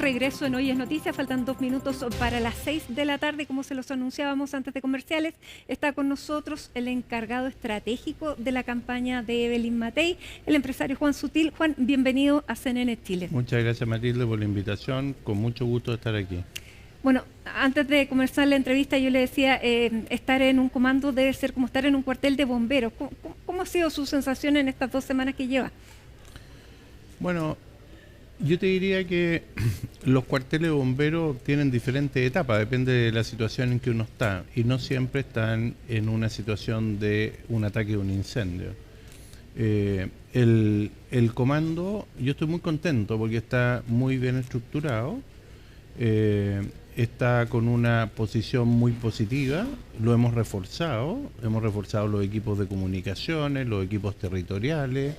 regreso en Hoy es Noticia. Faltan 2 minutos para las 6 de la tarde, como se los anunciábamos antes de comerciales. Está con nosotros el encargado estratégico de la campaña de Evelyn Matei, el empresario Juan Sutil. Juan, bienvenido a CNN Chile. Muchas gracias, Matilde, por la invitación. Con mucho gusto de estar aquí. Bueno, antes de comenzar la entrevista yo le decía, estar en un comando debe ser como estar en un cuartel de bomberos. ¿Cómo ha sido su sensación en estas 2 semanas que lleva? Bueno, yo te diría que los cuarteles de bomberos tienen diferentes etapas, depende de la situación en que uno está, y no siempre están en una situación de un ataque o un incendio. El comando, yo estoy muy contento porque está muy bien estructurado, está con una posición muy positiva, lo hemos reforzado los equipos de comunicaciones, los equipos territoriales.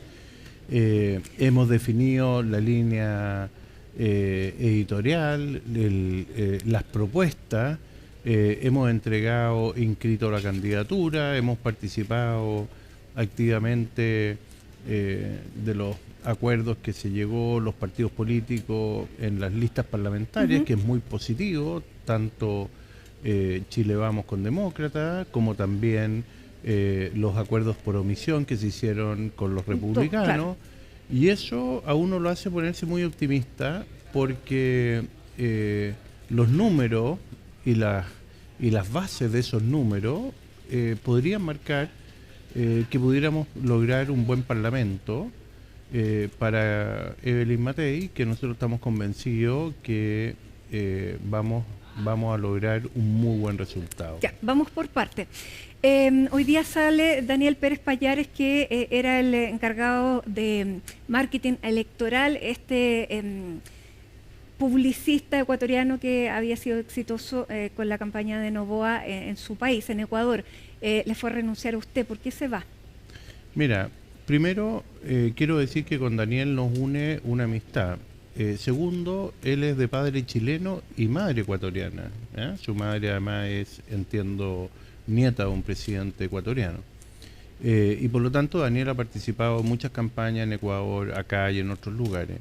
Hemos definido la línea editorial, las propuestas, hemos inscrito la candidatura, hemos participado activamente de los acuerdos que se llegó los partidos políticos en las listas parlamentarias, que es muy positivo, tanto Chile Vamos con Demócratas como también los acuerdos por omisión que se hicieron con los republicanos, claro. Y eso a uno lo hace ponerse muy optimista porque los números y las bases de esos números podrían marcar que pudiéramos lograr un buen parlamento para Evelyn Matei, que nosotros estamos convencidos que vamos a lograr un muy buen resultado. Ya, vamos por parte. Hoy día sale Daniel Pérez Payares, que era el encargado de marketing electoral, publicista ecuatoriano que había sido exitoso con la campaña de Noboa en su país, en Ecuador. Le fue a renunciar a usted. ¿Por qué se va? Mira, primero quiero decir que con Daniel nos une una amistad. Segundo, él es de padre chileno y madre ecuatoriana. Su madre además es, entiendo, nieta de un presidente ecuatoriano. Y por lo tanto Daniel ha participado en muchas campañas en Ecuador, acá y en otros lugares.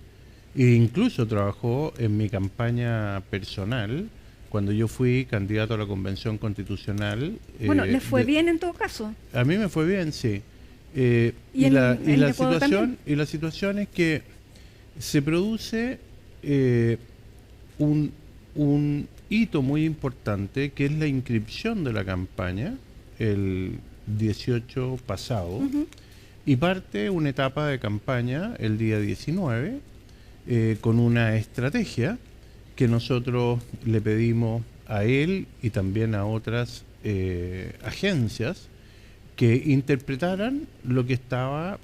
E incluso trabajó en mi campaña personal cuando yo fui candidato a la Convención Constitucional. Bueno, ¿le fue bien en todo caso? A mí me fue bien, sí. Y la situación es que se produce un hito muy importante, que es la inscripción de la campaña el 18 pasado, y parte una etapa de campaña el día 19 con una estrategia que nosotros le pedimos a él y también a otras agencias que interpretaran lo que estaba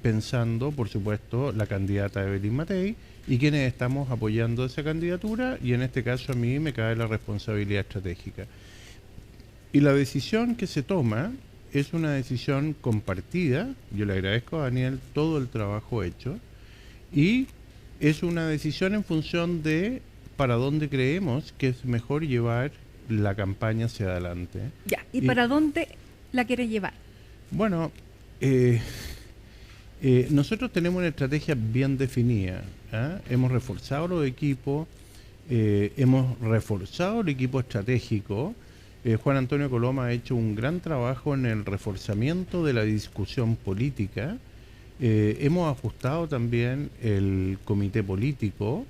pensando, por supuesto, la candidata Evelyn Matei, y quienes estamos apoyando esa candidatura, y en este caso a mí me cae la responsabilidad estratégica. Y la decisión que se toma es una decisión compartida. Yo le agradezco a Daniel todo el trabajo hecho, y es una decisión en función de para dónde creemos que es mejor llevar la campaña hacia adelante. Ya, ¿y para dónde la quiere llevar? Bueno, nosotros tenemos una estrategia bien definida. Hemos reforzado los equipos, hemos reforzado el equipo estratégico. Juan Antonio Coloma ha hecho un gran trabajo en el reforzamiento de la discusión política. Hemos ajustado también el comité político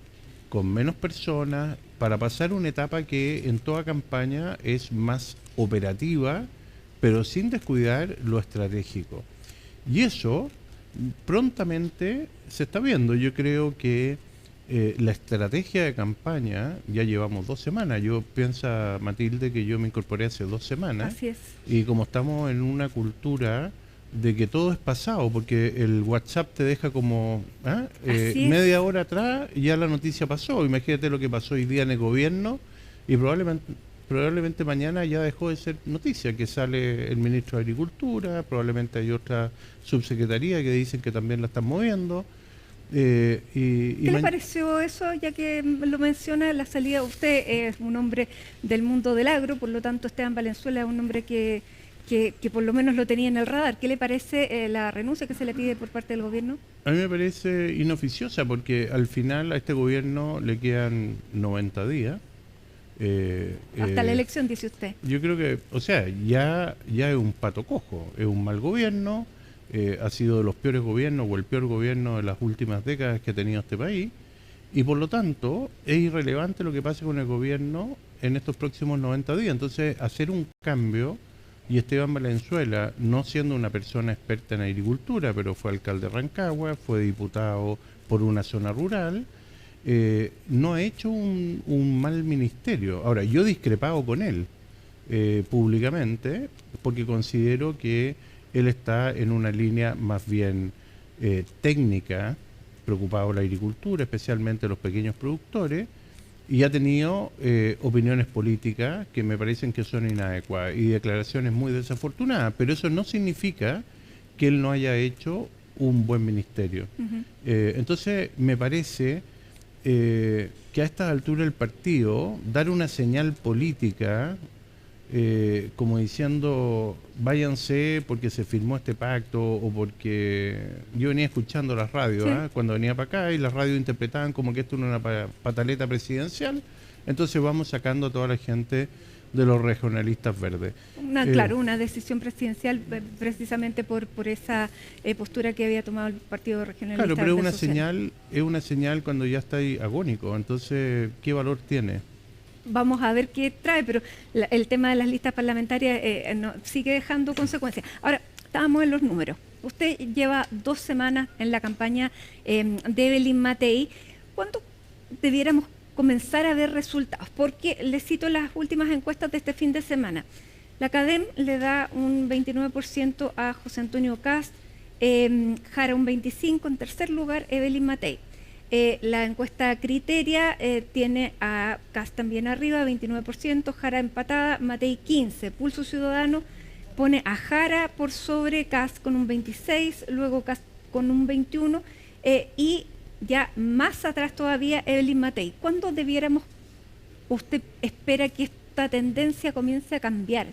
con menos personas para pasar una etapa que en toda campaña es más operativa, pero sin descuidar lo estratégico. Y eso prontamente se está viendo. Yo creo que la estrategia de campaña, ya llevamos 2 semanas. Yo pienso, Matilde, que yo me incorporé hace 2 semanas. Así es. Y como estamos en una cultura de que todo es pasado, porque el WhatsApp te deja como media hora atrás y ya la noticia pasó. Imagínate lo que pasó hoy día en el gobierno, y probablemente mañana ya dejó de ser noticia, que sale el ministro de Agricultura, probablemente hay otra subsecretaría que dicen que también la están moviendo. ¿Qué le pareció eso, ya que lo menciona, la salida? Usted es un hombre del mundo del agro, por lo tanto Esteban Valenzuela es un hombre que que por lo menos lo tenía en el radar. ¿Qué le parece la renuncia que se le pide por parte del gobierno? A mí me parece inoficiosa porque al final a este gobierno le quedan 90 días. Hasta la elección, dice usted. Yo creo que, o sea, ya es un pato cojo, es un mal gobierno, ha sido de los peores gobiernos o el peor gobierno de las últimas décadas que ha tenido este país, y por lo tanto es irrelevante lo que pase con el gobierno en estos próximos 90 días. Entonces, hacer un cambio, y Esteban Valenzuela, no siendo una persona experta en agricultura, pero fue alcalde de Rancagua, fue diputado por una zona rural, no ha hecho un mal ministerio. Ahora, yo he discrepado con él públicamente porque considero que él está en una línea más bien técnica, preocupado por la agricultura, especialmente los pequeños productores, y ha tenido opiniones políticas que me parecen que son inadecuadas y declaraciones muy desafortunadas, pero eso no significa que él no haya hecho un buen ministerio. Entonces, me parece que a esta altura del partido dar una señal política como diciendo váyanse porque se firmó este pacto o porque yo venía escuchando las radios cuando venía para acá y las radios interpretaban como que esto era una pataleta presidencial, entonces vamos sacando a toda la gente de los regionalistas verdes. Claro, una decisión presidencial precisamente por esa postura que había tomado el Partido Regionalista. Claro, pero es una señal cuando ya está ahí agónico, entonces, ¿qué valor tiene? Vamos a ver qué trae, pero el tema de las listas parlamentarias sigue dejando consecuencias. Ahora, estábamos en los números. Usted lleva 2 semanas en la campaña de Evelyn Matei. ¿Cuándo debiéramos comenzar a ver resultados? Porque le cito las últimas encuestas de este fin de semana. La CADEM le da un 29% a José Antonio Kast, Jara un 25%, en tercer lugar Evelyn Matei. La encuesta Criteria tiene a Kast también arriba, 29%, Jara empatada, Matei 15%. Pulso Ciudadano pone a Jara por sobre Kast con un 26%, luego Kast con un 21%, y ya más atrás todavía Evelyn Matei. ¿Cuándo usted espera que esta tendencia comience a cambiar?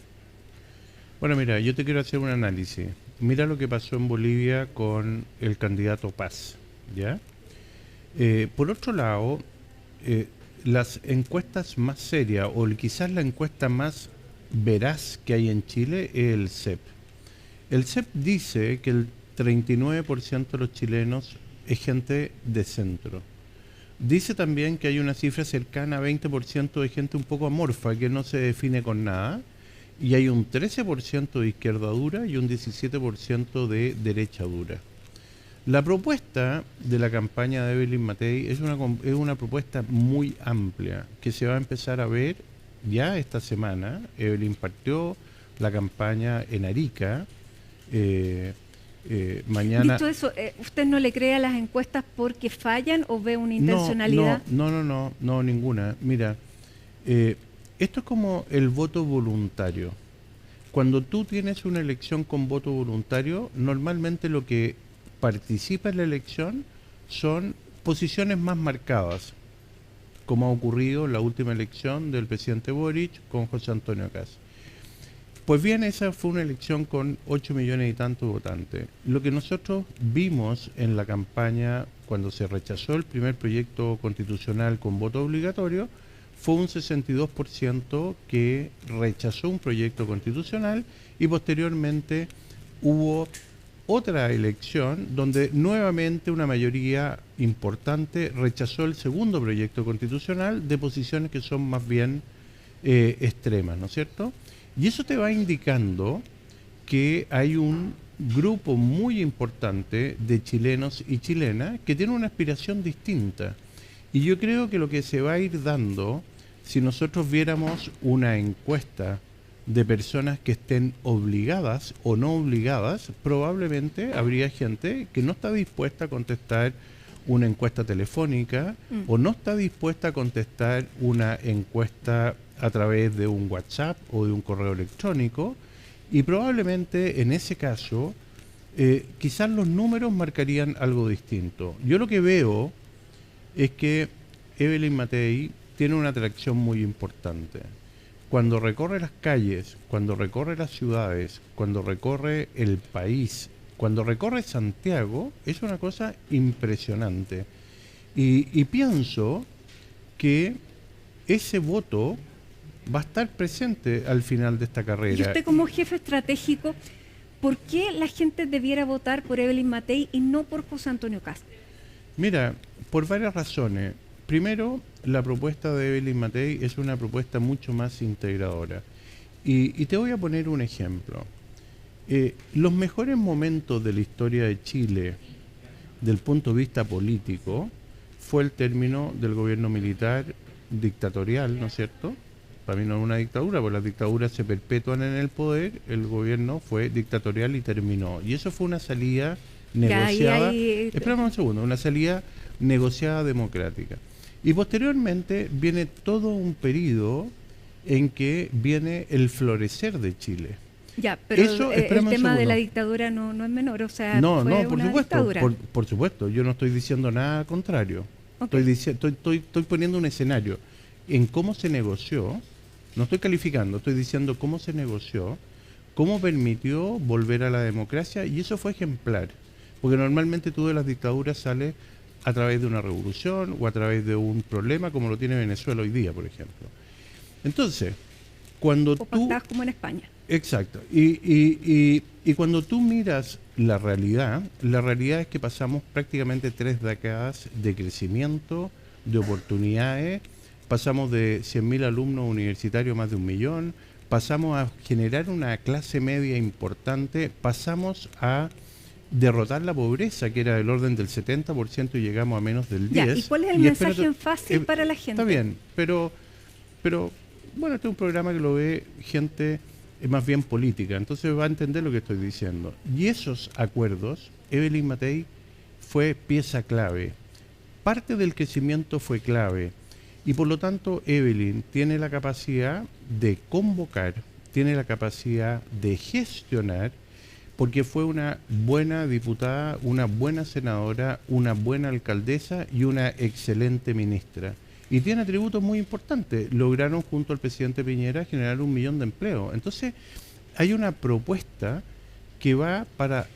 Bueno, mira, yo te quiero hacer un análisis. Mira lo que pasó en Bolivia con el candidato Paz, ¿ya? Por otro lado, las encuestas más serias, o quizás la encuesta más veraz que hay en Chile, es el CEP. El CEP dice que el 39% de los chilenos es gente de centro. Dice también que hay una cifra cercana a 20% de gente un poco amorfa, que no se define con nada, y hay un 13% de izquierda dura y un 17% de derecha dura. La propuesta de la campaña de Evelyn Matei es una propuesta muy amplia, que se va a empezar a ver ya esta semana. Evelyn partió la campaña en Arica, mañana... Dicho eso, ¿usted no le cree a las encuestas porque fallan o ve una intencionalidad? No, ninguna. Mira, esto es como el voto voluntario. Cuando tú tienes una elección con voto voluntario, normalmente lo que participa en la elección son posiciones más marcadas, como ha ocurrido en la última elección del presidente Boric con José Antonio Kast. Pues bien, esa fue una elección con 8 millones y tantos votantes. Lo que nosotros vimos en la campaña cuando se rechazó el primer proyecto constitucional con voto obligatorio fue un 62% que rechazó un proyecto constitucional, y posteriormente hubo otra elección donde nuevamente una mayoría importante rechazó el segundo proyecto constitucional de posiciones que son más bien extremas, ¿no es cierto? Y eso te va indicando que hay un grupo muy importante de chilenos y chilenas que tienen una aspiración distinta. Y yo creo que lo que se va a ir dando, si nosotros viéramos una encuesta de personas que estén obligadas o no obligadas, probablemente habría gente que no está dispuesta a contestar una encuesta telefónica o no está dispuesta a contestar una encuesta a través de un WhatsApp o de un correo electrónico, y probablemente en ese caso quizás los números marcarían algo distinto. Yo lo que veo es que Evelyn Matei tiene una atracción muy importante, cuando recorre las calles, cuando recorre las ciudades, cuando recorre el país, cuando recorre Santiago, es una cosa impresionante. Y pienso que ese voto va a estar presente al final de esta carrera. Y usted como jefe estratégico, ¿por qué la gente debiera votar por Evelyn Matei y no por José Antonio Kast? Mira, por varias razones. Primero, la propuesta de Evelyn Matei es una propuesta mucho más integradora. Y te voy a poner un ejemplo. Los mejores momentos de la historia de Chile, del punto de vista político, fue el término del gobierno militar dictatorial, ¿no es cierto? Para mí no es una dictadura, porque las dictaduras se perpetúan en el poder, el gobierno fue dictatorial y terminó. Y eso fue una salida negociada, espérame un segundo, una salida negociada democrática. Y posteriormente viene todo un periodo en que viene el florecer de Chile. Ya, pero eso, el tema de la dictadura no es menor, o sea, no, fue por una supuesto, dictadura. Por supuesto, yo no estoy diciendo nada contrario. Okay. Estoy poniendo un escenario en cómo se negoció, no estoy calificando, estoy diciendo cómo se negoció, cómo permitió volver a la democracia, y eso fue ejemplar, porque normalmente tú de las dictaduras sales a través de una revolución o a través de un problema como lo tiene Venezuela hoy día, por ejemplo. Entonces, cuando tú... como en España. Exacto. Y cuando tú miras la realidad es que pasamos prácticamente 3 décadas de crecimiento, de oportunidades, pasamos de 100.000 alumnos universitarios a más de 1 millón, pasamos a generar una clase media importante, pasamos a derrotar la pobreza, que era del orden del 70% y llegamos a menos del 10%. Ya, ¿y cuál es el mensaje fácil para la gente? Está bien, pero bueno, este es un programa que lo ve gente más bien política, entonces va a entender lo que estoy diciendo. Y esos acuerdos, Evelyn Matei fue pieza clave. Parte del crecimiento fue clave. Y por lo tanto, Evelyn tiene la capacidad de convocar, tiene la capacidad de gestionar, porque fue una buena diputada, una buena senadora, una buena alcaldesa y una excelente ministra. Y tiene atributos muy importantes. Lograron junto al presidente Piñera generar 1 millón de empleos. Entonces, hay una propuesta que va para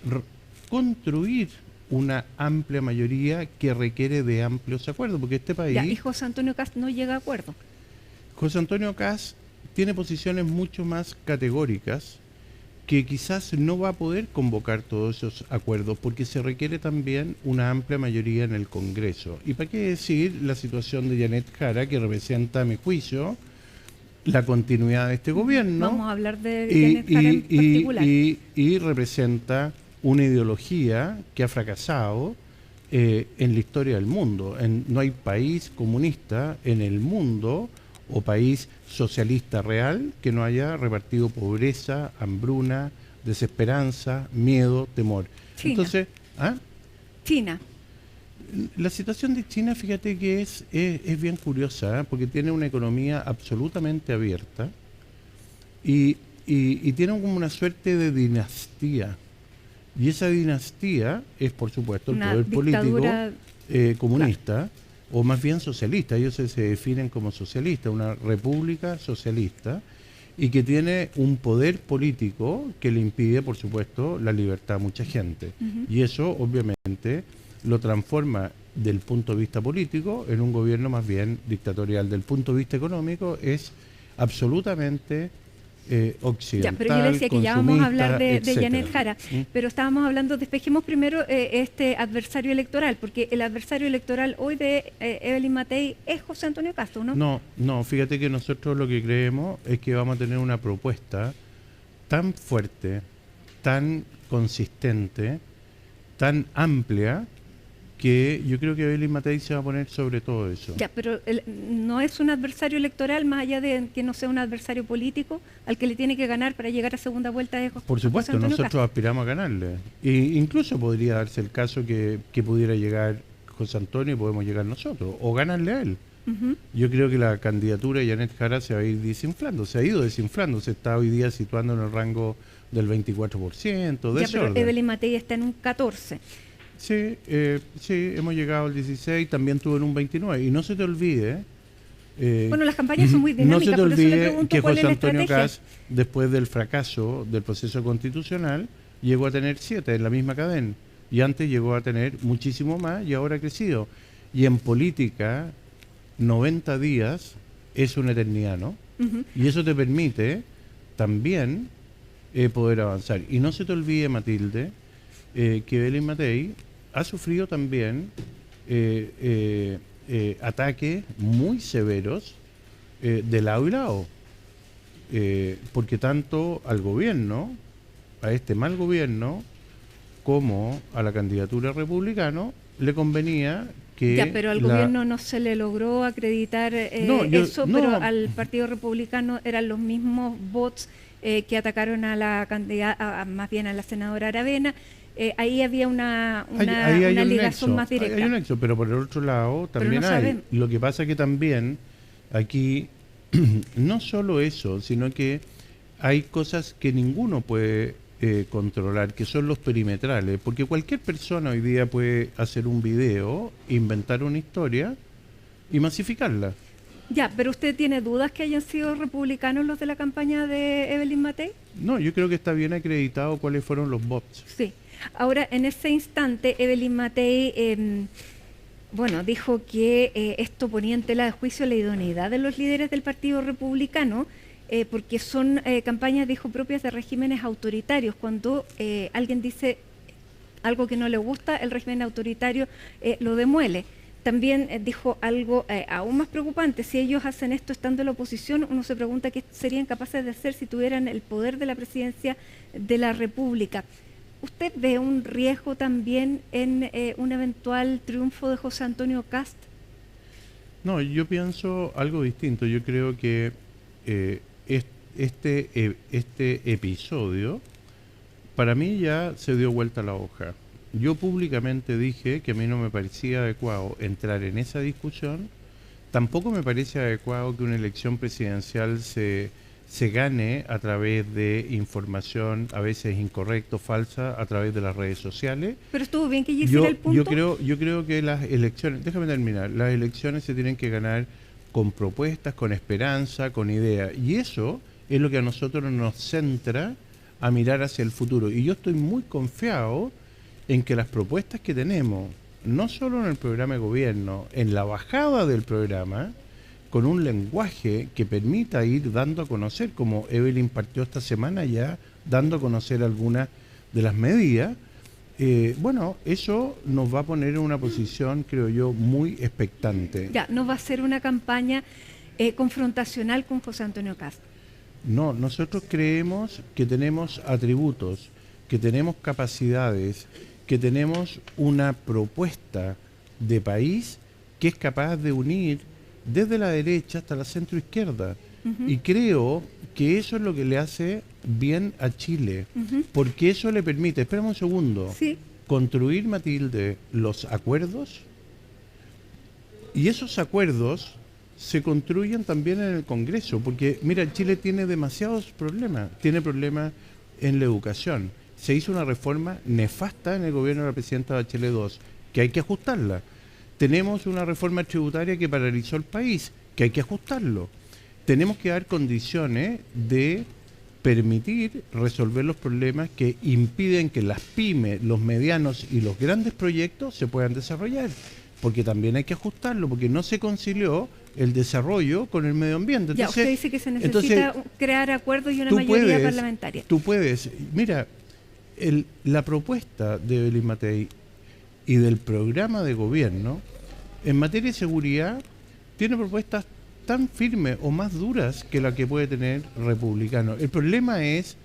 construir una amplia mayoría que requiere de amplios acuerdos, porque este país... Ya, y José Antonio Kast no llega a acuerdo. José Antonio Kast tiene posiciones mucho más categóricas, que quizás no va a poder convocar todos esos acuerdos porque se requiere también una amplia mayoría en el Congreso. ¿Y para qué decir la situación de Janet Jara, que representa, a mi juicio, la continuidad de este gobierno? Vamos a hablar de Janet Jara en particular. Y representa una ideología que ha fracasado en la historia del mundo. No hay país comunista en el mundo o país socialista real que no haya repartido pobreza, hambruna, desesperanza, miedo, temor. China. Entonces, China. La situación de China, fíjate que es bien curiosa, porque tiene una economía absolutamente abierta y tiene como una suerte de dinastía. Y esa dinastía es, por supuesto, el poder político comunista, claro, o más bien socialista. Ellos se definen como socialistas, una república socialista, y que tiene un poder político que le impide, por supuesto, la libertad a mucha gente. Y eso, obviamente, lo transforma del punto de vista político en un gobierno más bien dictatorial. Del punto de vista económico es absolutamente occidental, ya, pero yo decía que ya vamos a hablar de Janet Jara, pero estábamos hablando, despejemos primero este adversario electoral, porque el adversario electoral hoy de Evelyn Matei es José Antonio Kast, ¿no? No, fíjate que nosotros lo que creemos es que vamos a tener una propuesta tan fuerte, tan consistente, tan amplia, que yo creo que Evelyn Matei se va a poner sobre todo eso. Ya, pero no es un adversario electoral, más allá de que no sea un adversario político, al que le tiene que ganar para llegar a segunda vuelta de José. Por supuesto, nosotros aspiramos a ganarle. E incluso podría darse el caso que pudiera llegar José Antonio y podemos llegar nosotros, o ganarle a él. Yo creo que la candidatura de Janet Jara se va a ir desinflando, se ha ido desinflando, se está hoy día situando en el rango del 24%, de ese orden. Pero Evelyn Matei está en un 14%. Sí, hemos llegado al 16, también tuvo en un 29. Y no se te olvide Bueno, las campañas son muy dinámicas, no se te por eso le olvide pregunto que cuál José es la Antonio estrategia. Kast, después del fracaso del proceso constitucional, llegó a tener 7 en la misma cadena. Y antes llegó a tener muchísimo más y ahora ha crecido. Y en política, 90 días es una eternidad, ¿no? Ujú. Y eso te permite también poder avanzar. Y no se te olvide, Matilde, que Belén Matei ha sufrido también ataques muy severos de lado y lado. Porque tanto al gobierno, a este mal gobierno, como a la candidatura republicana, le convenía que Ya, pero al gobierno no se le logró acreditar eso, pero al Partido Republicano eran los mismos bots que atacaron a la candidata, más bien a la senadora Aravena. Ahí había una ligazón más directa. Hay un nexo, pero por el otro lado también no hay. sabemos. Lo que pasa que también aquí no solo eso, sino que hay cosas que ninguno puede controlar, que son los perimetrales, porque cualquier persona hoy día puede hacer un video, inventar una historia y masificarla. Ya, pero ¿usted tiene dudas que hayan sido republicanos los de la campaña de Evelyn Matei? No, yo creo que está bien acreditado cuáles fueron los bots. Sí. Ahora, en ese instante, Evelyn Matei, dijo que esto ponía en tela de juicio la idoneidad de los líderes del Partido Republicano, porque son campañas, dijo, propias de regímenes autoritarios. Cuando alguien dice algo que no le gusta, el régimen autoritario lo demuele. También dijo algo aún más preocupante: si ellos hacen esto estando en la oposición, uno se pregunta qué serían capaces de hacer si tuvieran el poder de la presidencia de la República. ¿Usted ve un riesgo también en un eventual triunfo de José Antonio Kast? No, yo pienso algo distinto. Yo creo que este episodio, para mí ya se dio vuelta a la hoja. Yo públicamente dije que a mí no me parecía adecuado entrar en esa discusión. Tampoco me parece adecuado que una elección presidencial se gane a través de información a veces incorrecta o falsa a través de las redes sociales. Pero estuvo bien que hiciera el punto. Yo creo que las elecciones, déjame terminar, las elecciones se tienen que ganar con propuestas, con esperanza, con ideas. Y eso es lo que a nosotros nos centra a mirar hacia el futuro. Y yo estoy muy confiado en que las propuestas que tenemos, no solo en el programa de gobierno, en la bajada del programa, con un lenguaje que permita ir dando a conocer, como Evelyn partió esta semana ya, dando a conocer algunas de las medidas, eso nos va a poner en una posición, creo yo, muy expectante. Ya, no va a ser una campaña confrontacional con José Antonio Kast. No, nosotros creemos que tenemos atributos, que tenemos capacidades, que tenemos una propuesta de país que es capaz de unir desde la derecha hasta la centro izquierda. Y creo que eso es lo que le hace bien a Chile, porque eso le permite, espérame un segundo, sí, construir, Matilde, los acuerdos, y esos acuerdos se construyen también en el Congreso, porque mira, Chile tiene demasiados problemas, tiene problemas en la educación. Se hizo una reforma nefasta en el gobierno de la presidenta Bachelet II, que hay que ajustarla. Tenemos una reforma tributaria que paralizó el país, que hay que ajustarlo. Tenemos que dar condiciones de permitir resolver los problemas que impiden que las pymes, los medianos y los grandes proyectos se puedan desarrollar, porque también hay que ajustarlo, porque no se concilió el desarrollo con el medio ambiente. Entonces, ya, usted dice que se necesita crear acuerdos y una mayoría parlamentaria. Tú puedes, mira, la propuesta de Evelyn Matei y del programa de gobierno en materia de seguridad tiene propuestas tan firmes o más duras que la que puede tener republicano. El problema es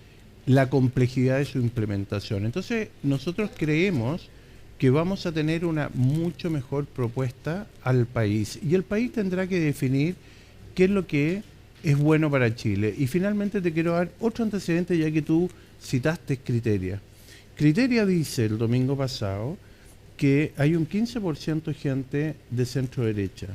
la complejidad de su implementación. Entonces, nosotros creemos que vamos a tener una mucho mejor propuesta al país. Y el país tendrá que definir qué es lo que es bueno para Chile. Y finalmente te quiero dar otro antecedente, ya que tú citaste Criteria. Criteria dice el domingo pasado que hay un 15% de gente de centro derecha.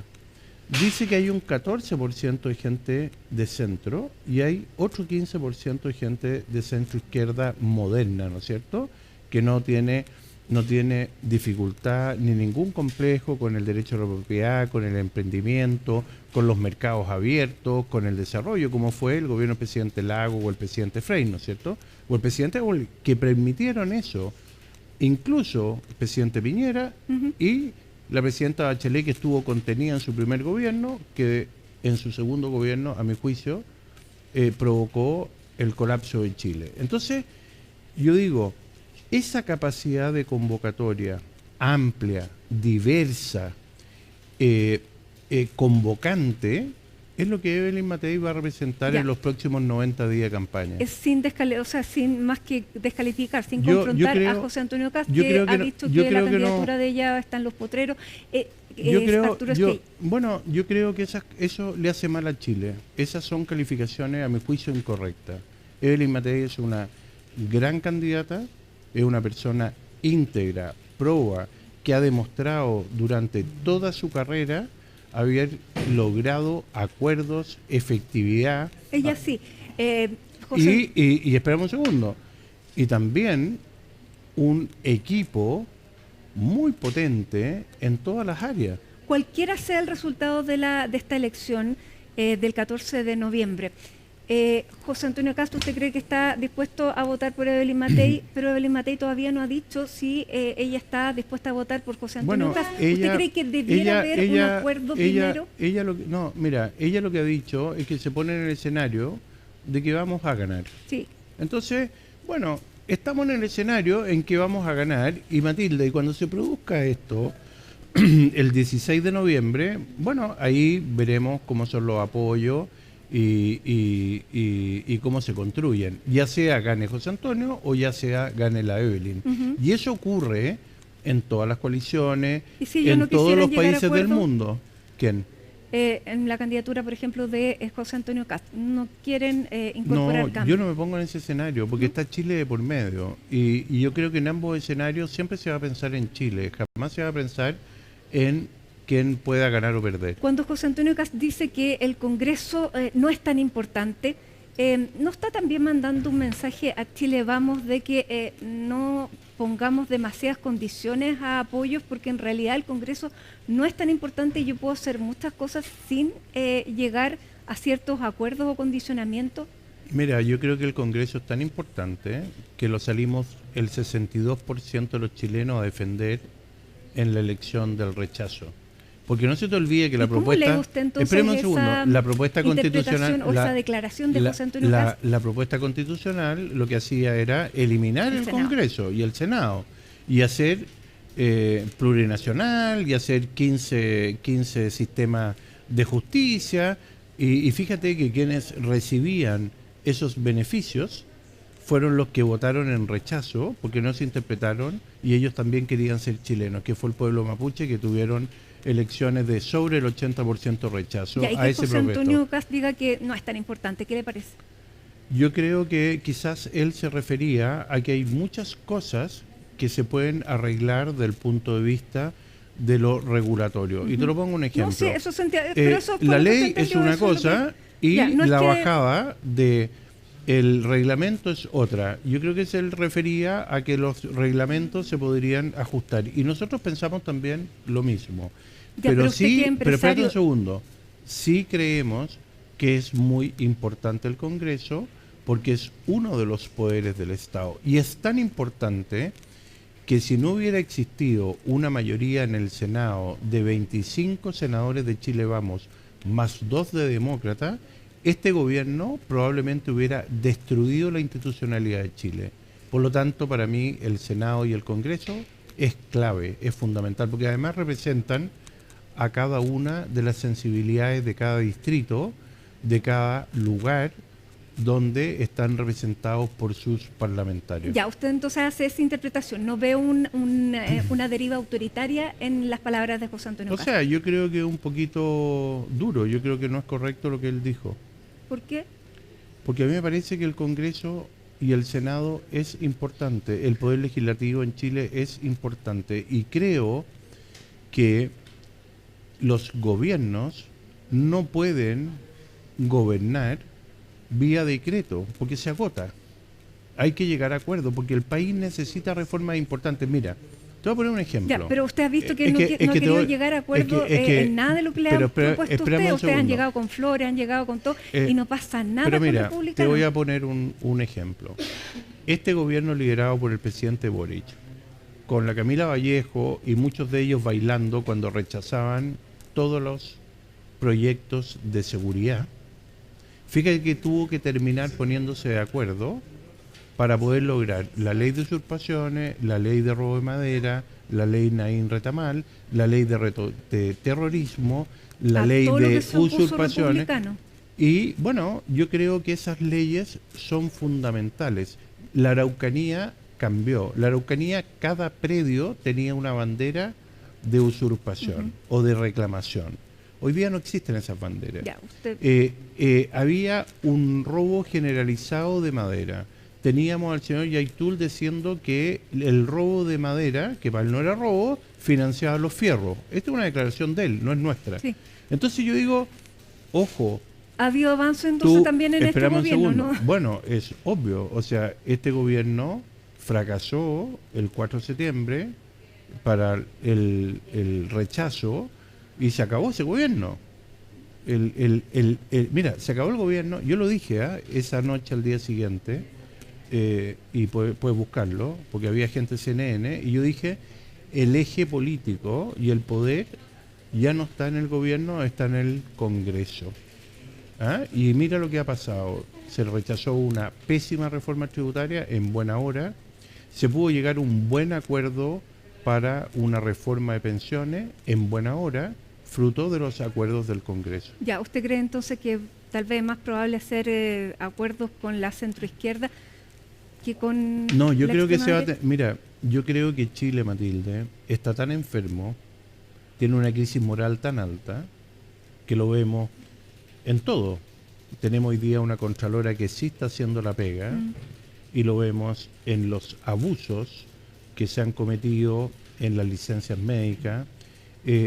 Dice que hay un 14% de gente de centro y hay otro 15% de gente de centro izquierda moderna, ¿no es cierto?, que no tiene no tiene dificultad ni ningún complejo con el derecho a la propiedad, con el emprendimiento, con los mercados abiertos, con el desarrollo, como fue el gobierno del presidente Lago o el presidente Frei, ¿no es cierto? O el presidente Evo, que permitieron eso. Incluso el presidente Piñera y la presidenta Bachelet, que estuvo contenida en su primer gobierno, que en su segundo gobierno, a mi juicio, provocó el colapso de Chile. Entonces, yo digo, esa capacidad de convocatoria amplia, diversa, convocante, es lo que Evelyn Matei va a representar en los próximos 90 días de campaña. Es sin más que descalificar, sin confrontar a José Antonio Kast, que ha dicho que la candidatura de ella está en los potreros. Yo creo que eso le hace mal a Chile. Esas son calificaciones, a mi juicio, incorrectas. Evelyn Matei es una gran candidata, es una persona íntegra, proba, que ha demostrado durante toda su carrera haber logrado acuerdos, efectividad. Ella sí. José. Y esperamos un segundo. Y también un equipo muy potente en todas las áreas. Cualquiera sea el resultado de esta elección del 14 de noviembre, José Antonio Kast, ¿usted cree que está dispuesto a votar por Evelyn Matei? Pero Evelyn Matei todavía no ha dicho si ella está dispuesta a votar por José Antonio Kast. ¿Usted cree que debiera haber un acuerdo primero? Ella lo que ha dicho es que se pone en el escenario de que vamos a ganar. Sí. Entonces, bueno, estamos en el escenario en que vamos a ganar, y Matilde, y cuando se produzca esto, el 16 de noviembre, bueno, ahí veremos cómo son los apoyos y cómo se construyen, ya sea gane José Antonio o ya sea gane la Evelyn. Y eso ocurre en todas las coaliciones, en todos los países del mundo. ¿Quién? En la candidatura, por ejemplo, de José Antonio Kast, no quieren incorporar cambios. Yo no me pongo en ese escenario, porque está Chile de por medio, y yo creo que en ambos escenarios siempre se va a pensar en Chile, jamás se va a pensar en quién pueda ganar o perder. Cuando José Antonio Kast dice que el Congreso no es tan importante, ¿no está también mandando un mensaje a Chile Vamos de que no pongamos demasiadas condiciones a apoyos, porque en realidad el Congreso no es tan importante y yo puedo hacer muchas cosas sin llegar a ciertos acuerdos o condicionamientos? Mira, yo creo que el Congreso es tan importante que lo salimos el 62% de los chilenos a defender en la elección del rechazo. Porque no se te olvide que la propuesta... ¿Cómo lee usted entonces un segundo, la propuesta constitucional... o esa declaración de José Antonio Kast? La propuesta constitucional lo que hacía era eliminar el Congreso y el Senado y hacer plurinacional y hacer 15 sistemas de justicia, y fíjate que quienes recibían esos beneficios fueron los que votaron en rechazo porque no se interpretaron, y ellos también querían ser chilenos, que fue el pueblo mapuche, que tuvieron elecciones de sobre el 80% rechazo a ese José Antonio Kast diga que no es tan importante. ¿Qué le parece? Yo creo que quizás él se refería a que hay muchas cosas que se pueden arreglar del punto de vista de lo regulatorio. Y te lo pongo un ejemplo. No, sí, eso se entiende, pero eso la ley es una cosa y la bajada de el reglamento es otra. Yo creo que él refería a que los reglamentos se podrían ajustar. Y nosotros pensamos también lo mismo. Pero espérate un segundo. Sí creemos que es muy importante el Congreso porque es uno de los poderes del Estado. Y es tan importante que si no hubiera existido una mayoría en el Senado de 25 senadores de Chile Vamos más 2 de demócratas, este gobierno probablemente hubiera destruido la institucionalidad de Chile. Por lo tanto, para mí el Senado y el Congreso es clave, es fundamental, porque además representan a cada una de las sensibilidades de cada distrito, de cada lugar donde están representados por sus parlamentarios. Ya, usted entonces hace esa interpretación, no ve una deriva autoritaria en las palabras de José Antonio Kast. O sea, yo creo que es un poquito duro, yo creo que no es correcto lo que él dijo. ¿Por qué? Porque a mí me parece que el Congreso y el Senado es importante, el Poder Legislativo en Chile es importante, y creo que los gobiernos no pueden gobernar vía decreto, porque se agota. hay que llegar a acuerdo porque el país necesita reformas importantes. Mira, te voy a poner un ejemplo. Ya, pero usted ha visto que no ha querido llegar a acuerdo en nada de lo que le ha propuesto usted. Ustedes han llegado con flores, han llegado con todo, y no pasa nada pero mira, con republicanos. Te voy a poner un ejemplo. Este gobierno liderado por el presidente Boric, con la Camila Vallejo y muchos de ellos bailando cuando rechazaban todos los proyectos de seguridad, fíjate que tuvo que terminar poniéndose de acuerdo para poder lograr la ley de usurpaciones, la ley de robo de madera, la ley Naín Retamal, la ley de terrorismo, la ley de usurpaciones. Y bueno, yo creo que esas leyes son fundamentales. La Araucanía cambió. La Araucanía, cada predio tenía una bandera de usurpación o de reclamación. Hoy día no existen esas banderas. Ya, había un robo generalizado de madera. Teníamos al señor Yaitul diciendo que el robo de madera, que para él no era robo, financiaba los fierros. Esta es una declaración de él, no es nuestra. Sí. Entonces yo digo, ojo. ¿Ha habido avance entonces también en este gobierno? ¿No? Bueno, es obvio. O sea, este gobierno fracasó el 4 de septiembre para el rechazo y se acabó ese gobierno. Mira, se acabó el gobierno. Yo lo dije esa noche al día siguiente. Y puedes buscarlo, porque había gente de CNN, y yo dije, el eje político y el poder ya no está en el gobierno, está en el Congreso. Y mira lo que ha pasado. Se rechazó una pésima reforma tributaria en buena hora, se pudo llegar a un buen acuerdo para una reforma de pensiones en buena hora, fruto de los acuerdos del Congreso. Ya, ¿usted cree entonces que tal vez es más probable hacer acuerdos con la centroizquierda que con No, yo creo que se va a... Mira, yo creo que Chile, Matilde, está tan enfermo, tiene una crisis moral tan alta, que lo vemos en todo. Tenemos hoy día una contralora que sí está haciendo la pega, y lo vemos en los abusos que se han cometido en las licencias médicas,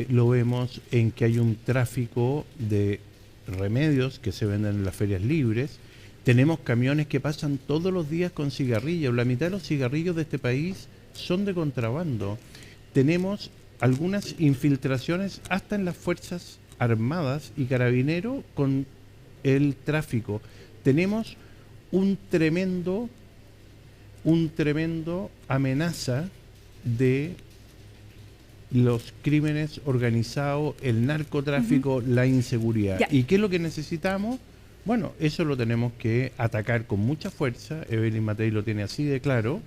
lo vemos en que hay un tráfico de remedios que se venden en las ferias libres. Tenemos camiones que pasan todos los días con cigarrillos. La mitad de los cigarrillos de este país son de contrabando. Tenemos algunas infiltraciones hasta en las Fuerzas Armadas y Carabineros con el tráfico. Tenemos un tremendo amenaza de los crímenes organizados, el narcotráfico, la inseguridad. Ya. ¿Y qué es lo que necesitamos? Bueno, eso lo tenemos que atacar con mucha fuerza. Evelyn Matei lo tiene así de claro.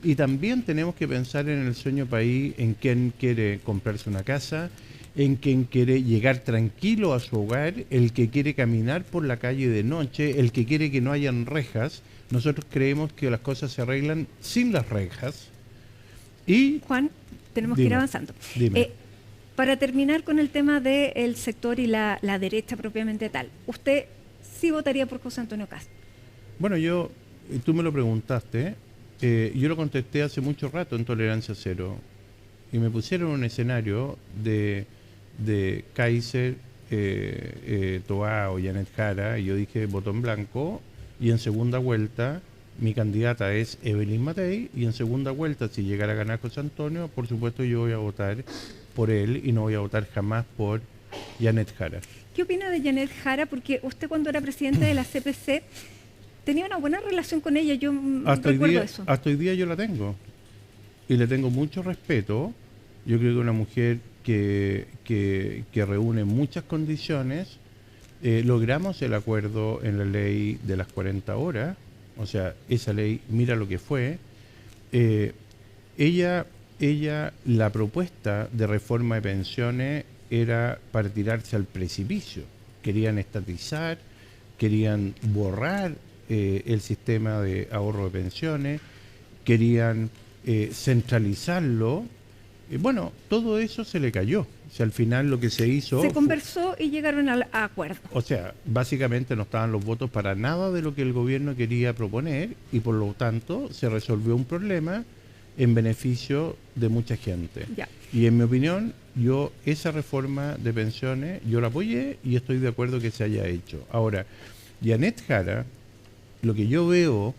Y también tenemos que pensar en el sueño país, en quien quiere comprarse una casa, en quien quiere llegar tranquilo a su hogar, el que quiere caminar por la calle de noche, el que quiere que no hayan rejas. Nosotros creemos que las cosas se arreglan sin las rejas. Y Juan, tenemos que ir avanzando. Para terminar con el tema del sector y la derecha propiamente tal, ¿usted sí votaría por José Antonio Kast? Bueno, tú me lo preguntaste, yo lo contesté hace mucho rato en Tolerancia Cero, y me pusieron un escenario de Kaiser, Toá o Janet Jara, y yo dije voto en blanco, y en segunda vuelta mi candidata es Evelyn Matei, y en segunda vuelta, si llegara a ganar José Antonio, por supuesto yo voy a votar por él y no voy a votar jamás por Janet Jara. ¿Qué opina de Janet Jara? Porque usted, cuando era presidente de la CPC, tenía una buena relación con ella. Yo recuerdo eso. Hasta hoy día yo la tengo, y le tengo mucho respeto. Yo creo que una mujer que reúne muchas condiciones. Logramos el acuerdo en la ley de las 40 horas, o sea, esa ley, mira lo que fue. Ella, la propuesta de reforma de pensiones era para tirarse al precipicio. Querían estatizar, querían borrar el sistema de ahorro de pensiones, querían centralizarlo. Bueno, todo eso se le cayó. O sea, al final lo que se hizo... Se conversó y llegaron a acuerdo. O sea, básicamente no estaban los votos para nada de lo que el gobierno quería proponer, y por lo tanto se resolvió un problema en beneficio de mucha gente. Ya. Y en mi opinión, esa reforma de pensiones, yo la apoyé y estoy de acuerdo que se haya hecho. Ahora, Janet Jara, lo que yo veo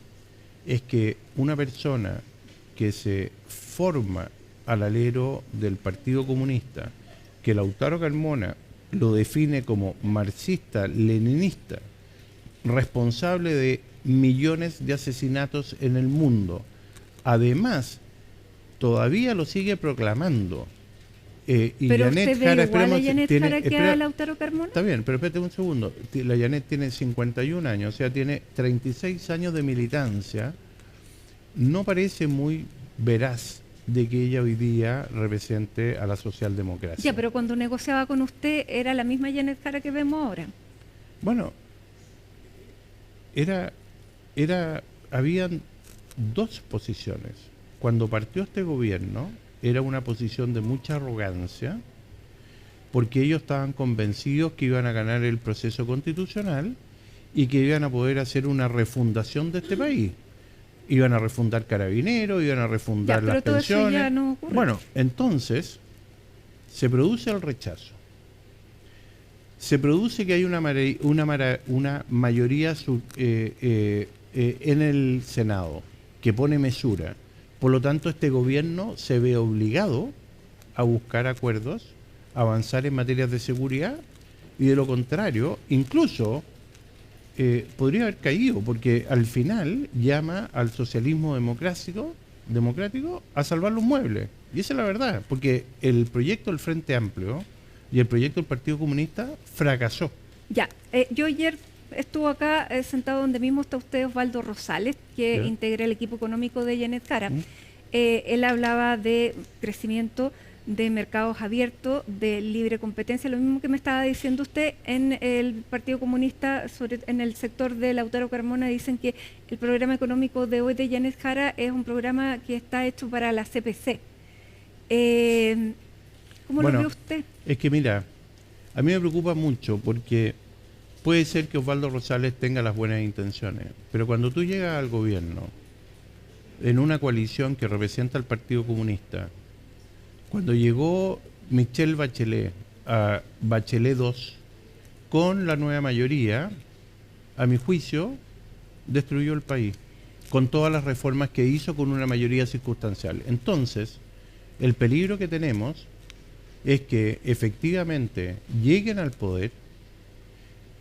es que una persona que se forma al alero del Partido Comunista, que Lautaro Carmona lo define como marxista-leninista, responsable de millones de asesinatos en el mundo, además todavía lo sigue proclamando. Y pero Janet usted ve Jara, igual a esperemos, Janet Jara que a Lautaro Carmona. Está bien, pero espérate un segundo. La Janet tiene 51 años, o sea, tiene 36 años de militancia. No parece muy veraz de que ella hoy día represente a la socialdemocracia. Ya, pero cuando negociaba con usted era la misma Janet Jara que vemos ahora. Bueno, habían dos posiciones. Cuando partió este gobierno, era una posición de mucha arrogancia, porque ellos estaban convencidos que iban a ganar el proceso constitucional y que iban a poder hacer una refundación de este país. Iban a refundar Carabineros, iban a refundar las pensiones. Todo eso ya no ocurre. Bueno, entonces se produce el rechazo. Se produce que hay una mayoría en el Senado que pone mesura. Por lo tanto, este gobierno se ve obligado a buscar acuerdos, avanzar en materias de seguridad, y de lo contrario, incluso podría haber caído, porque al final llama al socialismo democrático a salvar los muebles. Y esa es la verdad, porque el proyecto del Frente Amplio y el proyecto del Partido Comunista fracasó. Ya, yo ayer estuve acá sentado donde mismo está usted, Osvaldo Rosales, que integra el equipo económico de Janet Jara. Él hablaba de crecimiento, de mercados abiertos, de libre competencia, lo mismo que me estaba diciendo usted. En el Partido Comunista, en el sector de Lautaro Carmona, dicen que el programa económico de hoy de Janet Jara es un programa que está hecho para la CPC. ¿Cómo lo ve usted? Es que mira, a mí me preocupa mucho porque puede ser que Osvaldo Rosales tenga las buenas intenciones, pero cuando tú llegas al gobierno en una coalición que representa al Partido Comunista, cuando llegó Michelle Bachelet a Bachelet 2 con la nueva mayoría, a mi juicio, destruyó el país, con todas las reformas que hizo con una mayoría circunstancial. Entonces, el peligro que tenemos es que efectivamente lleguen al poder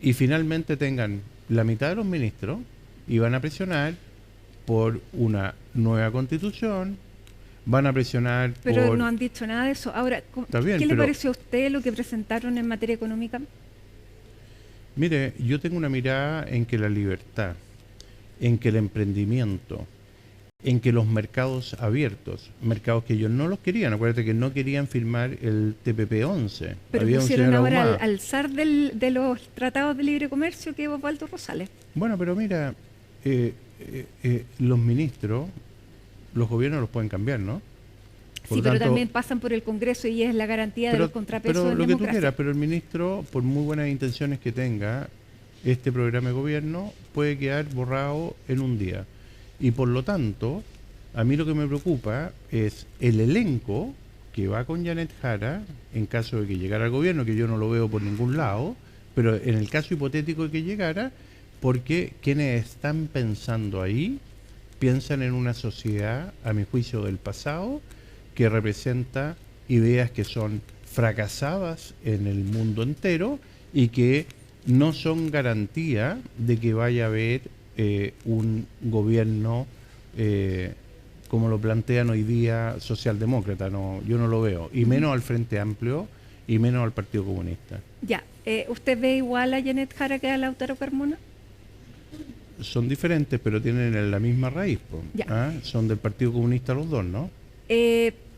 y finalmente tengan la mitad de los ministros y van a presionar por una nueva constitución, van a presionar pero no han dicho nada de eso. Ahora, bien, ¿qué le pareció a usted lo que presentaron en materia económica? Mire, yo tengo una mirada en que la libertad, en que el emprendimiento, en que los mercados abiertos, mercados que ellos no los querían, acuérdate que no querían firmar el TPP-11. Pero había pusieron ahora al zar de los tratados de libre comercio, que es Osvaldo Rosales. Bueno, pero mira, los ministros, los gobiernos los pueden cambiar, ¿no? Sí, pero también pasan por el Congreso y es la garantía de los contrapesos pero en lo democracia. Que tú quieras, pero el ministro, por muy buenas intenciones que tenga, este programa de gobierno puede quedar borrado en un día. Y por lo tanto, a mí lo que me preocupa es el elenco que va con Janet Jara, en caso de que llegara al gobierno, que yo no lo veo por ningún lado, pero en el caso hipotético de que llegara, porque quienes están pensando ahí, piensan en una sociedad, a mi juicio, del pasado, que representa ideas que son fracasadas en el mundo entero y que no son garantía de que vaya a haber un gobierno como lo plantean hoy día socialdemócrata. No, yo no lo veo, y menos al Frente Amplio y menos al Partido Comunista. Ya, ¿usted ve igual a Janet Jara que a Lautaro Carmona? Son diferentes, pero tienen la misma raíz. Son del Partido Comunista los dos, ¿no?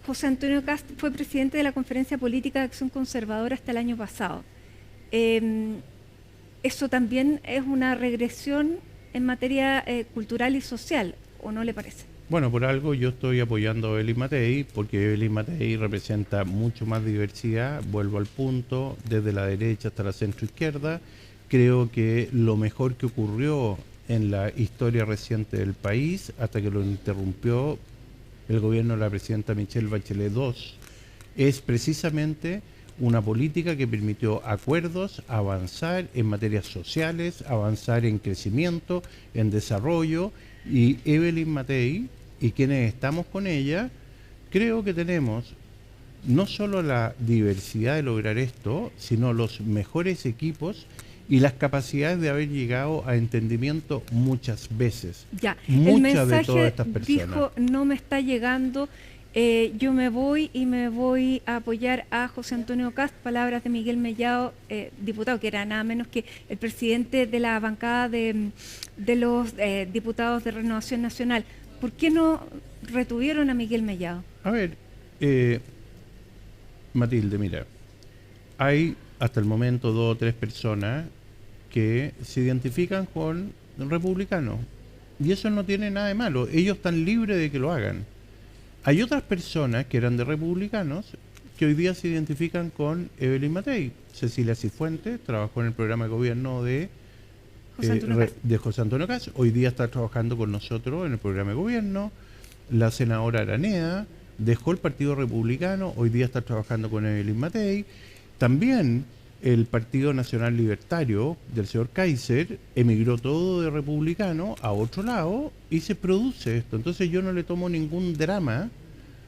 José Antonio Kast fue presidente de la Conferencia Política de Acción Conservadora hasta el año pasado. ¿Eso también es una regresión en materia cultural y social, o no le parece? Bueno, por algo yo estoy apoyando a Evelyn Matei, porque Evelyn Matei representa mucho más diversidad, vuelvo al punto, desde la derecha hasta la centroizquierda. Creo que lo mejor que ocurrió en la historia reciente del país, hasta que lo interrumpió el gobierno de la presidenta Michelle Bachelet II, es precisamente una política que permitió acuerdos, avanzar en materias sociales, avanzar en crecimiento, en desarrollo, y Evelyn Matei y quienes estamos con ella, creo que tenemos no solo la diversidad de lograr esto, sino los mejores equipos y las capacidades de haber llegado a entendimiento muchas veces. Ya, muchas el mensaje de todas estas personas. dijo, no me está llegando, yo me voy y me voy a apoyar a José Antonio Kast, palabras de Miguel Mellado, diputado, que era nada menos que el presidente de la bancada de los diputados de Renovación Nacional. ¿Por qué no retuvieron a Miguel Mellado? A ver, Matilde, mira, hay hasta el momento 2 o 3 personas que se identifican con republicanos, y eso no tiene nada de malo, ellos están libres de que lo hagan. Hay otras personas que eran de republicanos que hoy día se identifican con Evelyn Matei. Cecilia Cifuentes trabajó en el programa de gobierno de José Antonio Kast, hoy día está trabajando con nosotros en el programa de gobierno. La senadora Araneda dejó el Partido Republicano, hoy día está trabajando con Evelyn Matei. También el Partido Nacional Libertario del señor Kaiser emigró todo de republicano a otro lado y se produce esto. Entonces yo no le tomo ningún drama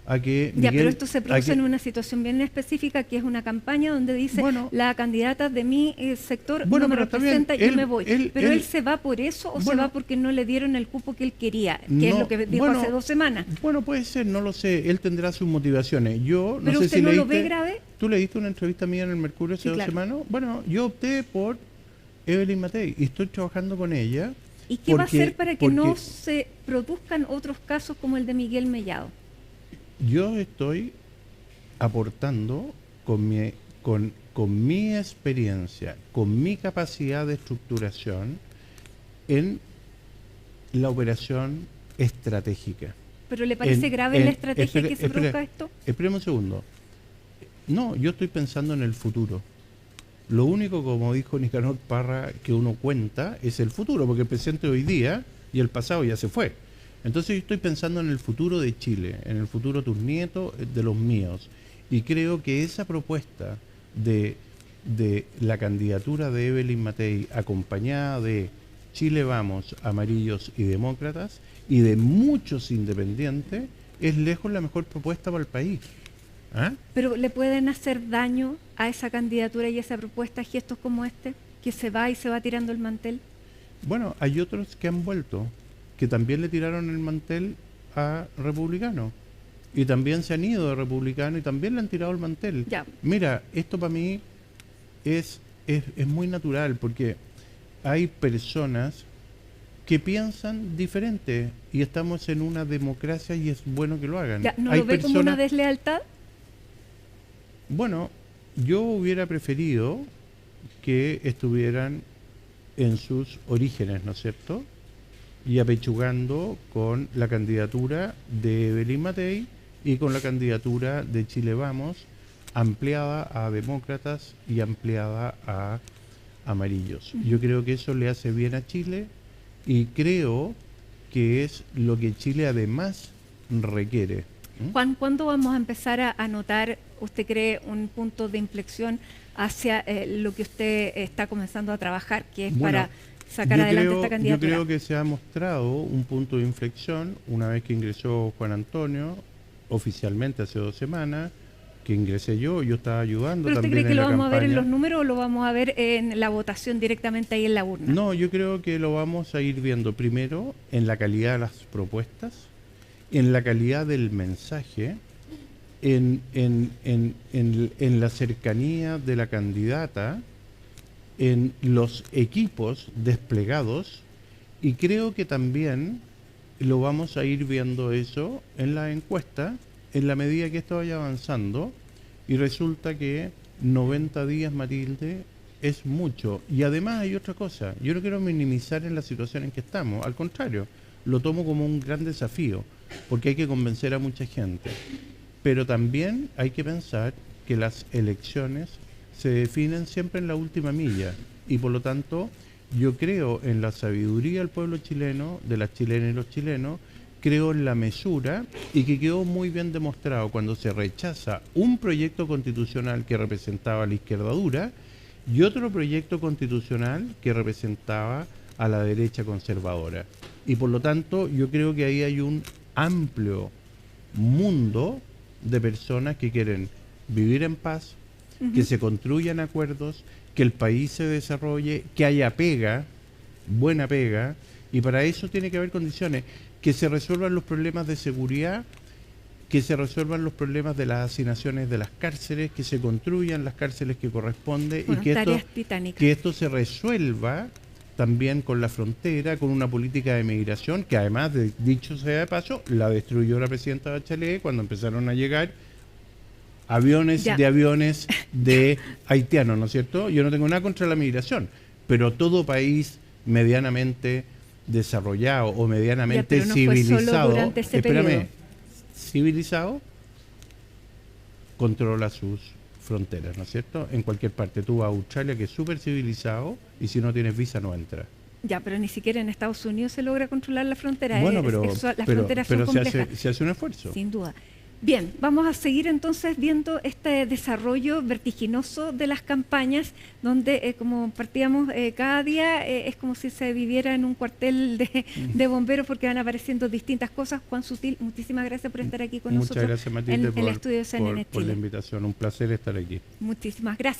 a que Miguel, pero esto se produce en una situación bien específica, que es una campaña donde dice, bueno, la candidata de mi sector no me representa, yo me voy. Pero él se va por eso o se va porque no le dieron el cupo que él quería, que es lo que dijo hace 2 semanas. Bueno, puede ser, no lo sé, él tendrá sus motivaciones. Yo no ¿Pero sé usted si no leíste, lo ve grave? ¿Tú leíste una entrevista mía en el Mercurio hace 2 semanas? Bueno, yo opté por Evelyn Matei y estoy trabajando con ella. ¿Y qué va a hacer para que no se produzcan otros casos como el de Miguel Mellado? Yo estoy aportando con mi experiencia, con mi capacidad de estructuración en la operación estratégica. ¿Pero le parece grave la estrategia que se produzca esto? Espérame un segundo. No, yo estoy pensando en el futuro. Lo único, como dijo Nicanor Parra, que uno cuenta es el futuro, porque el presente hoy día y el pasado ya se fue. Entonces yo estoy pensando en el futuro de Chile, en el futuro de tus nietos, de los míos. Y creo que esa propuesta de la candidatura de Evelyn Matei, acompañada de Chile Vamos, Amarillos y Demócratas, y de muchos independientes, es lejos la mejor propuesta para el país. ¿Ah? ¿Pero le pueden hacer daño a esa candidatura y a esa propuesta gestos como este, que se va y se va tirando el mantel? Bueno, hay otros que han vuelto, que también le tiraron el mantel a republicano y también se han ido de republicano y también le han tirado el mantel. Ya. Mira, esto para mí es muy natural, porque hay personas que piensan diferente y estamos en una democracia y es bueno que lo hagan. Ya, ¿no hay lo ve como una deslealtad? Bueno, yo hubiera preferido que estuvieran en sus orígenes, ¿no es cierto?, y apechugando con la candidatura de Evelyn Matei y con la candidatura de Chile Vamos, ampliada a demócratas y ampliada a amarillos. Yo creo que eso le hace bien a Chile y creo que es lo que Chile además requiere. Juan, ¿cuándo vamos a empezar a notar, usted cree, un punto de inflexión hacia lo que usted está comenzando a trabajar, que es para sacar adelante esta candidatura? Yo creo que se ha mostrado un punto de inflexión una vez que ingresó Juan Antonio, oficialmente hace 2 semanas, que ingresé yo estaba ayudando. ¿Pero usted también cree que lo vamos campaña. A ver en los números o lo vamos a ver en la votación directamente ahí en la urna? No, yo creo que lo vamos a ir viendo primero en la calidad de las propuestas, en la calidad del mensaje, en la cercanía de la candidata, en los equipos desplegados, y creo que también lo vamos a ir viendo eso en la encuesta en la medida que esto vaya avanzando, y resulta que 90 días, Matilde, es mucho. Y además hay otra cosa, yo no quiero minimizar en la situación en que estamos, al contrario, lo tomo como un gran desafío, porque hay que convencer a mucha gente, pero también hay que pensar que las elecciones se definen siempre en la última milla, y por lo tanto yo creo en la sabiduría del pueblo chileno, de las chilenas y los chilenos, creo en la mesura y que quedó muy bien demostrado cuando se rechaza un proyecto constitucional que representaba a la izquierda dura y otro proyecto constitucional que representaba a la derecha conservadora. Y por lo tanto yo creo que ahí hay un amplio mundo de personas que quieren vivir en paz, que se construyan acuerdos, que el país se desarrolle, que haya pega, buena pega, y para eso tiene que haber condiciones, que se resuelvan los problemas de seguridad, que se resuelvan los problemas de las asignaciones de las cárceles, que se construyan las cárceles que corresponde y que esto se resuelva también con la frontera, con una política de migración que además, dicho sea de paso, la destruyó la presidenta Bachelet cuando empezaron a llegar aviones de haitianos, ¿no es cierto? Yo no tengo nada contra la migración, pero todo país medianamente desarrollado o medianamente civilizado, civilizado, controla sus fronteras, ¿no es cierto? En cualquier parte. Tú vas a Australia, que es súper civilizado, y si no tienes visa no entras. Ya, pero ni siquiera en Estados Unidos se logra controlar la frontera. Bueno, las fronteras son complejas. Se hace un esfuerzo. Sin duda. Bien, vamos a seguir entonces viendo este desarrollo vertiginoso de las campañas, donde como partíamos cada día, es como si se viviera en un cuartel de bomberos, porque van apareciendo distintas cosas. Juan Sutil, muchísimas gracias por estar aquí con nosotros. Muchas gracias, Matilde, en el estudio de CNN por la invitación. Un placer estar aquí. Muchísimas gracias.